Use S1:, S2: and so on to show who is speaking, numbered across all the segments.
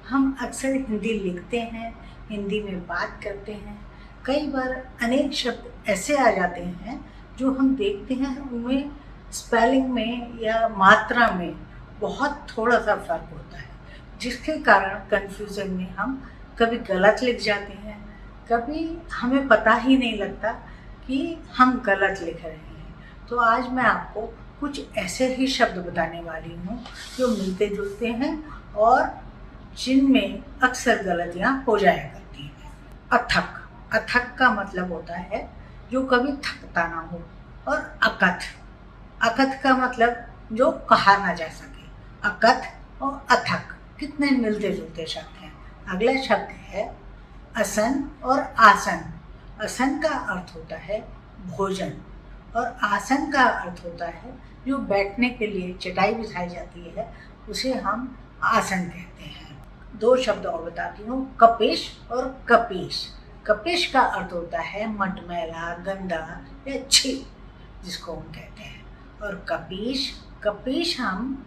S1: हम अक्सर हिंदी लिखते हैं, हिंदी में बात करते हैं। कई बार अनेक शब्द ऐसे आ जाते हैं जो हम देखते हैं उनमें स्पेलिंग में या मात्रा में बहुत थोड़ा सा फ़र्क होता है, जिसके कारण कन्फ्यूज़न में हम कभी गलत लिख जाते हैं, कभी हमें पता ही नहीं लगता कि हम गलत लिख रहे हैं। तो आज मैं आपको कुछ ऐसे ही शब्द बताने वाली हूँ जो मिलते जुलते हैं और जिनमें अक्सर गलतियाँ हो जाया करती हैं। अथक, अथक का मतलब होता है जो कभी थकता ना हो। और अकथ, अकथ का मतलब जो कहा ना जा सके। अकथ और अथक कितने मिलते जुलते शब्द हैं। अगला शब्द है असन और आसन। असन का अर्थ होता है भोजन और आसन का अर्थ होता है जो बैठने के लिए चटाई बिछाई जाती है, उसे हम आसन कहते हैं। दो शब्द और बताती हूँ, कपिश और कपीश। कपिश का अर्थ होता है मटमैला, गंदा या छी, जिसको हम कहते हैं। और कपीश, कपीश हम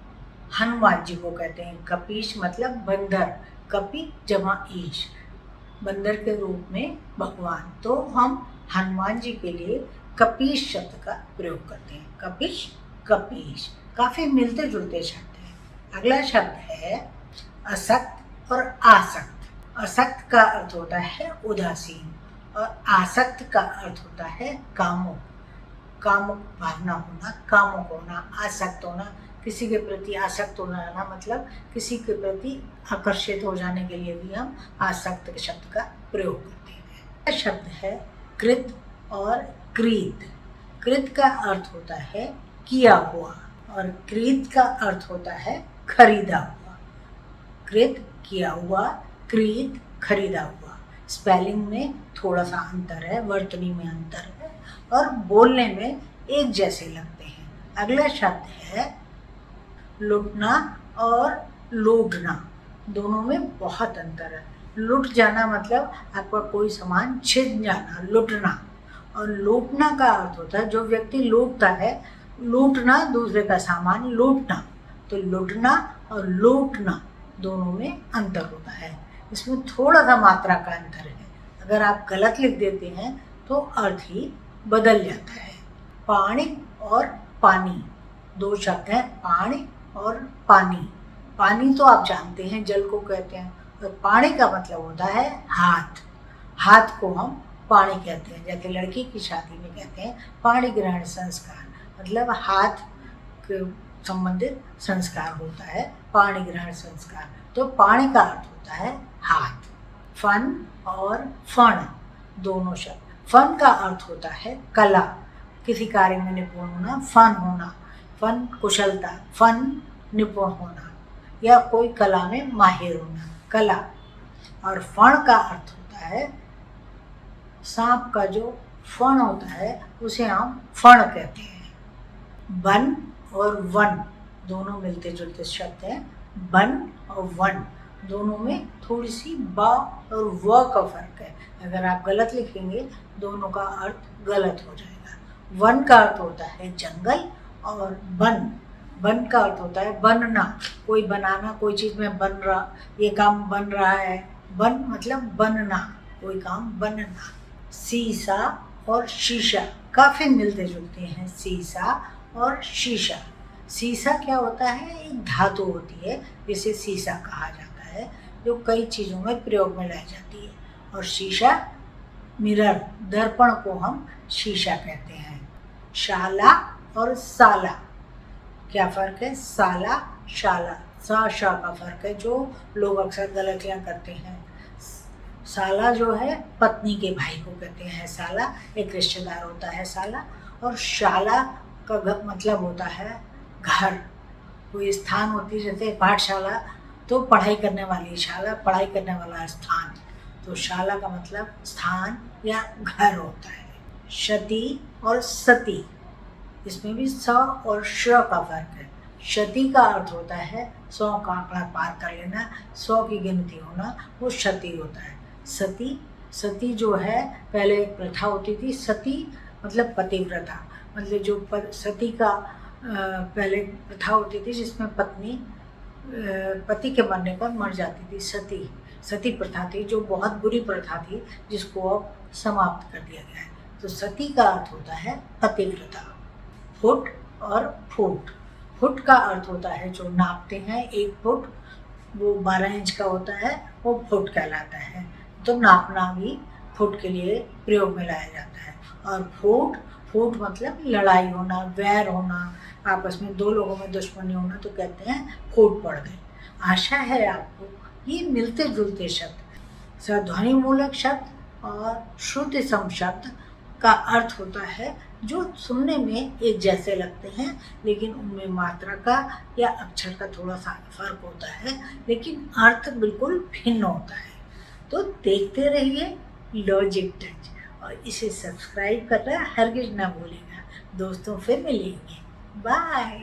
S1: हनुमान जी को कहते हैं। कपीश मतलब बंदर, कपि जमा ईश, बंदर के रूप में भगवान। तो हम हनुमान जी के लिए कपीश शब्द का प्रयोग करते हैं। कपिश, कपीश काफ़ी मिलते जुलते शब्द हैं। अगला शब्द है असक्त और आसक्त। असक्त का अर्थ होता है उदासीन और आसक्त का अर्थ होता है कामुक। कामुक भावना होना, कामुक होना, आसक्त होना, किसी के प्रति आसक्त होना मतलब किसी के प्रति आकर्षित हो जाने के लिए भी हम आसक्त शब्द का प्रयोग करते हैं। शब्द है कृत और क्रीत। कृत का अर्थ होता है किया हुआ और क्रीत का अर्थ होता है खरीदा हुआ। कृत किया हुआ, क्रीत खरीदा हुआ। स्पेलिंग में थोड़ा सा अंतर है, वर्तनी में अंतर है और बोलने में एक जैसे लगते हैं। अगला शब्द है लुटना और लूटना। दोनों में बहुत अंतर है। लुट जाना मतलब आपका कोई सामान छिन जाना, लुटना। और लूटना का अर्थ होता है जो व्यक्ति लूटता है, लूटना दूसरे का सामान लूटना। तो लुटना और लूटना दोनों में अंतर होता है। इसमें थोड़ा सा मात्रा का अंतर है। अगर आप गलत लिख देते हैं तो अर्थ ही बदल जाता है। पानी और पानी, दो शब्द हैं, पानी और पानी। पानी तो आप जानते हैं जल को कहते हैं और पानी का मतलब होता है हाथ। हाथ को हम पानी कहते हैं। जैसे लड़की की शादी में कहते हैं पाणी ग्रहण संस्कार, मतलब हाथ के संबंधित संस्कार होता है, पाणी ग्रहण संस्कार। तो पानी का अर्थ होता है हाथ। फन और फण दोनों शब्द। फन का अर्थ होता है कला, किसी कार्य में निपुण होना, फन होना, फन कुशलता, फन निपुण होना या कोई कला में माहिर होना, कला। और फण का अर्थ होता है सांप का जो फण होता है उसे हम फण कहते हैं। बन और वन दोनों मिलते जुलते शब्द हैं। बन और वन दोनों में थोड़ी सी बा और व का फर्क है। अगर आप गलत लिखेंगे दोनों का अर्थ गलत हो जाएगा। वन का अर्थ होता है जंगल और बन, बन का अर्थ होता है बनना, कोई बनाना, कोई चीज़ में बन रहा, ये काम बन रहा है। बन मतलब बनना, कोई काम बनना। सीसा और शीशा काफ़ी मिलते जुलते हैं। सीसा और शीशा। सीसा क्या होता है, एक धातु होती है जिसे सीसा कहा जाता है, जो कई चीज़ों में प्रयोग में लाई जाती है। और शीशा मिरर, दर्पण को हम शीशा कहते हैं। शाला और साला, क्या फ़र्क है, साला शाला, सा शा का फ़र्क है जो लोग अक्सर गलतियाँ करते हैं। साला जो है पत्नी के भाई को कहते हैं साला, एक रिश्तेदार होता है साला। और शाला का मतलब होता है घर, कोई स्थान होती है, जैसे पाठशाला तो पढ़ाई करने वाली, शाला पढ़ाई करने वाला स्थान। तो शाला का मतलब स्थान या घर होता है। शती और सती, इसमें भी स और श का फर्क है। शती का अर्थ होता है 100 का आंकड़ा पार कर लेना, 100 की गिनती होना, वो शती होता है। सती, सती जो है पहले एक प्रथा होती थी। सती मतलब पतिव्रता, मतलब जो सती का पहले प्रथा होती थी जिसमें पत्नी पति के मरने पर मर जाती थी, सती प्रथा थी, जो बहुत बुरी प्रथा थी, जिसको अब समाप्त कर दिया गया है। तो सती का अर्थ होता है पतिव्रता। फुट और फुट, फुट का अर्थ होता है जो नापते हैं, 1 फुट वो 12 इंच का होता है, वो फुट कहलाता है। तो नापना भी फुट के लिए प्रयोग में लाया जाता है। और फूट मतलब लड़ाई होना, वैर होना, आपस में 2 लोगों में दुश्मनी होना, तो कहते हैं फूट पड़ गई। आशा है आपको ये मिलते जुलते शब्द, सध्वनि मूलक शब्द और श्रुति सम शब्द का अर्थ होता है जो सुनने में एक जैसे लगते हैं, लेकिन उनमें मात्रा का या अक्षर का थोड़ा सा फर्क होता है, लेकिन अर्थ बिल्कुल भिन्न होता है। तो देखते रहिए लॉजिक टच, और इसे सब्सक्राइब करना हरगिज ना भूलिएगा। दोस्तों फिर मिलेंगे, बाय।